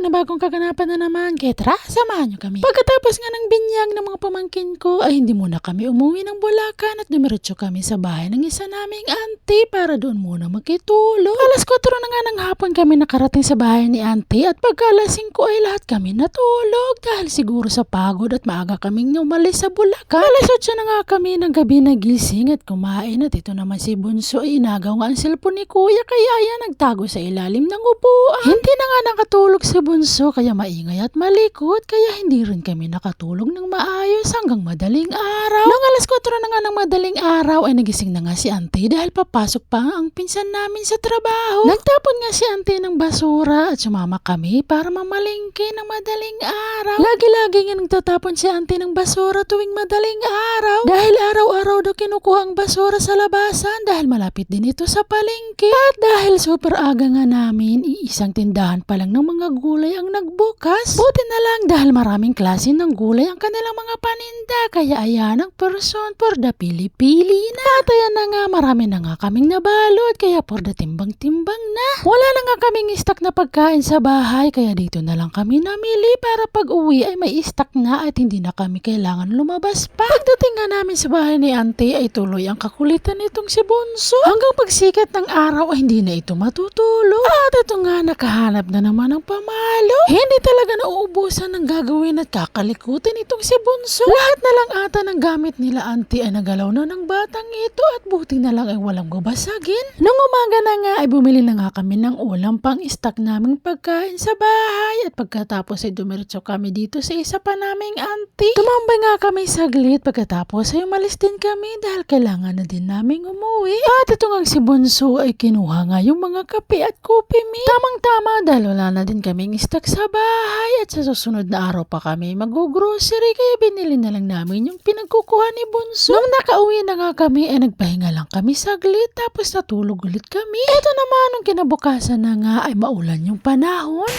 panibagong kaganapan na naman, kaya tara, samahan nyo kami. Pagkatapos nga ng binyag ng mga pamangkin ko, ay hindi muna kami umuwi ng Bulacan at dumiretso kami sa bahay ng isa naming auntie para doon muna magkitulog. Alas 4 na nga ng hapon kami nakarating sa bahay ni auntie at pagka alas 5 ay lahat kami natulog dahil siguro sa pagod at maaga kaming umalis sa Bulacan. Alas 8 na nga kami ng gabi nagising at kumain at ito naman si Bunso ay inagaw nga ang cellphone ni Kuya kaya ayan nagtago sa ilalim ng upuan. Hindi na nga nakatulog si Bunso kaya maingay at malikot kaya hindi rin kami nakatulog ng maayos hanggang madaling araw. Nung alas 4 na nga ng madaling araw ay nagising na nga si auntie dahil papasok pa ang pinsan namin sa trabaho. Nagtapon nga si auntie ng basura at sumama kami para mamalingki ng madaling araw. Lagi-lagi nga nagtatapon si auntie ng basura tuwing madaling araw dahil araw-araw daw kinukuha ang basura sa labasan dahil malapit din ito sa palengke. At dahil super aga nga namin, iisang tindahan pa lang ng mga gulay ang nagbukas. Buti na lang dahil maraming klase ng gulay ang kanilang mga paninda kaya ayan ang person for the pili-pili na. At ayan na nga marami na nga kaming nabalot kaya for the timbang-timbang na. Wala na nga kaming stock na pagkain sa bahay kaya dito na lang kami namili para pag uwi ay may stock na at hindi na kami kailangan lumabas pa. Pagdating nga namin sa bahay ni auntie ay tuloy ang kakulitan nitong si Bunso. Hanggang pagsikat ng araw ay hindi na ito matutulog. At ito nga nakahanap na naman ng pamalo. Hindi talaga nauubusan ng gagawin at kakalikutin itong si Bunso. Lahat na lang ata ng gamit nila auntie ay nagalaw na ng batang ito at buti na lang ay walang babasagin. Nung umaga na nga ay bumili na nga kami ng ulam pang stock naming pagkain sa bahay at pagkatapos ay dumiretso kami dito sa isa pa naming auntie. Tumambay nga kami saglit pagkatapos ay umalis din kami dahil kailangan na din naming umuwi. At ito nga si Bunso ay kinuha nga yung mga kape at kopi mi. Tamang-tama dahil wala na din kaming stock sa bahay at sa susunod na araw pa kami mag-grocery kaya binili na lang namin yung pinagkukuha ni Bunso. Nung nakauwi na nga kami ay nagpahinga lang kami saglit tapos natulog ulit kami. Ito naman nung kinabukasan na nga ay maulan yung panahon.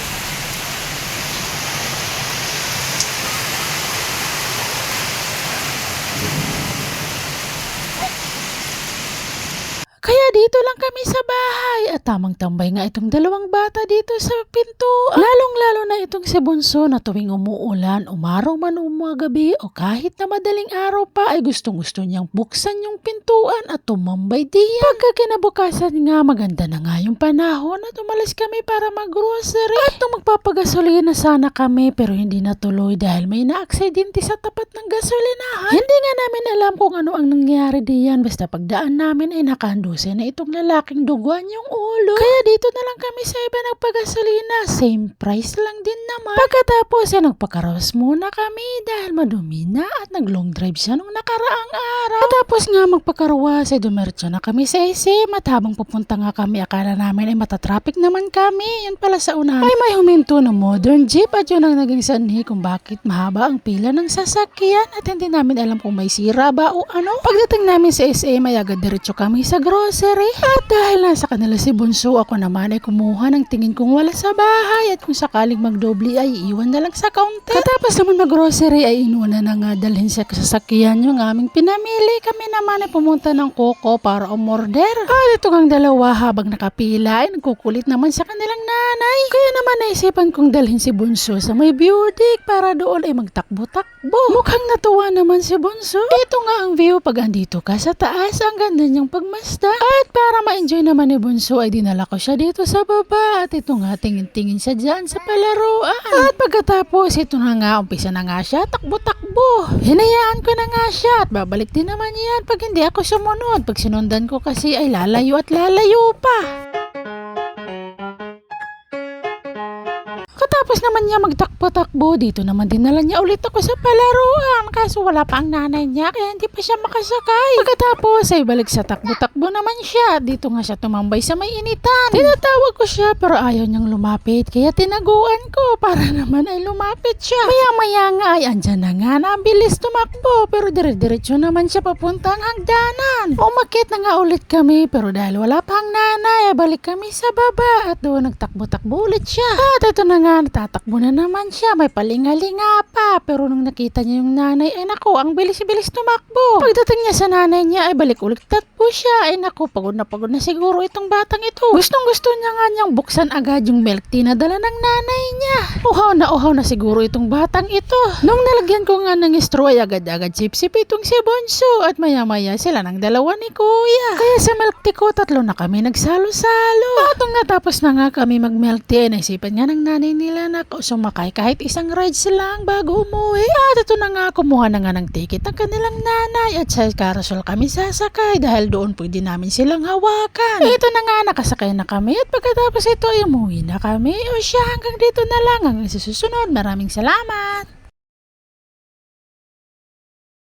Kaya dito lang kami sa bahay at tamang tambay nga itong dalawang bata dito sa pintuan. Lalong-lalo na itong si Bunso na tuwing umuulan, umaraw man umagabi o kahit na madaling araw pa ay gustong-gusto niyang buksan yung pintuan at tumambay diyan. Pagka kinabukasan nga maganda na nga yung panahon at umalis kami para mag-grocery. At nung magpapagasolina sana kami pero hindi natuloy dahil may na-aksidente sa tapat ng gasolinahan. Hindi nga namin alam kung ano ang nangyari diyan basta pagdaan namin ay nakahando na itong lalaking duguan yung ulo. Kaya dito na lang kami sa iba nagpagasolina. Same price lang din naman. Pagkatapos ay nagpakaros muna kami dahil madumi na at nag-long drive siya nung nakaraang araw. Tapos nga magpakaruwas ay dumiretso na kami sa SM at habang pupunta nga kami akala namin ay matatraffic naman kami. Yan pala sa unahan ay may huminto na modern jeep at yun ang naging sanhi kung bakit mahaba ang pila ng sasakyan at hindi namin alam kung may sira ba o ano. Pagdating namin sa SM ay agad diretso kami sa grocery. At dahil nasa kanila si Bunso, ako naman ay kumuha ng tingin kung wala sa bahay at kung sakaling magdobli ay iiwan na lang sa counter. Katapos naman mag-grocery ay inuna na nga dalhin sa sasakyan yung aming pinamili. Kami naman ay pumunta ng Coco para umorder. At ito ang dalawa habang nakapila ay nagkukulit naman sa kanilang nanay. Kaya naman naisipan kong dalhin si Bunso sa may beauty para doon ay magtakbo-takbo. Mukhang natuwa naman si Bunso. Ito nga ang view pag andito ka sa taas. Ang ganda niyang pagmasdan. At para ma-enjoy naman ni Bunso ay dinala ko siya dito sa baba at ito nga tingin-tingin siya dyan sa palaruan. At pagkatapos ito na nga umpisa na nga siya takbo-takbo. Hinayaan ko na nga siya at babalik din naman yan pag hindi ako sumunod. Pag sinundan ko kasi ay lalayo at lalayo pa. Katapos naman niya magtakbo-takbo, dito naman dinala niya ulit ako sa palaruan. Kaso wala pa ang nanay niya kaya hindi pa siya makasakay. Pagkatapos ay balik sa takbo-takbo naman siya. Dito nga siya tumambay sa may initan. Tinatawag ko siya pero ayaw niyang lumapit kaya tinaguan ko para naman ay lumapit siya. Maya-maya nga ay andyan na nga na ang bilis tumakbo pero dire-diretso naman siya papuntang hagdanan. Umakit na nga ulit kami pero dahil wala pa ang nanay ay balik kami sa baba at doon nagtakbo-takbo ulit siya. At ito na nga na, natatakbo na naman siya, may palingalinga pa. Pero nung nakita niya yung nanay, ay naku, ang bilis-bilis tumakbo. Pagdating niya sa nanay niya, ay balik ulit takbo siya. Ay naku, pagod na siguro itong batang ito. Gustong-gusto niya nga niyang buksan agad yung milk tea na dala ng nanay niya. Uhaw na siguro itong batang ito. Nung nalagyan ko nga ng straw, ay agad-agad sip-sip itong si Bonso. At maya-maya sila ng dalawa ni Kuya. Kaya sa milk tea ko, 3 na kami nagsalo-salo. Atong natapos na nga kami mag-milk tea, naisipan nga ng nanay nila na sumakay kahit isang rides lang bago umuwi. At ito na nga, kumuha na nga ng ticket ng kanilang nanay at sa carousel kami sasakay dahil doon pwede namin silang hawakan. Ito na nga, nakasakay na kami at pagkatapos ito ay umuwi na kami. O siya, hanggang dito na lang. Hanggang sa susunod, maraming salamat.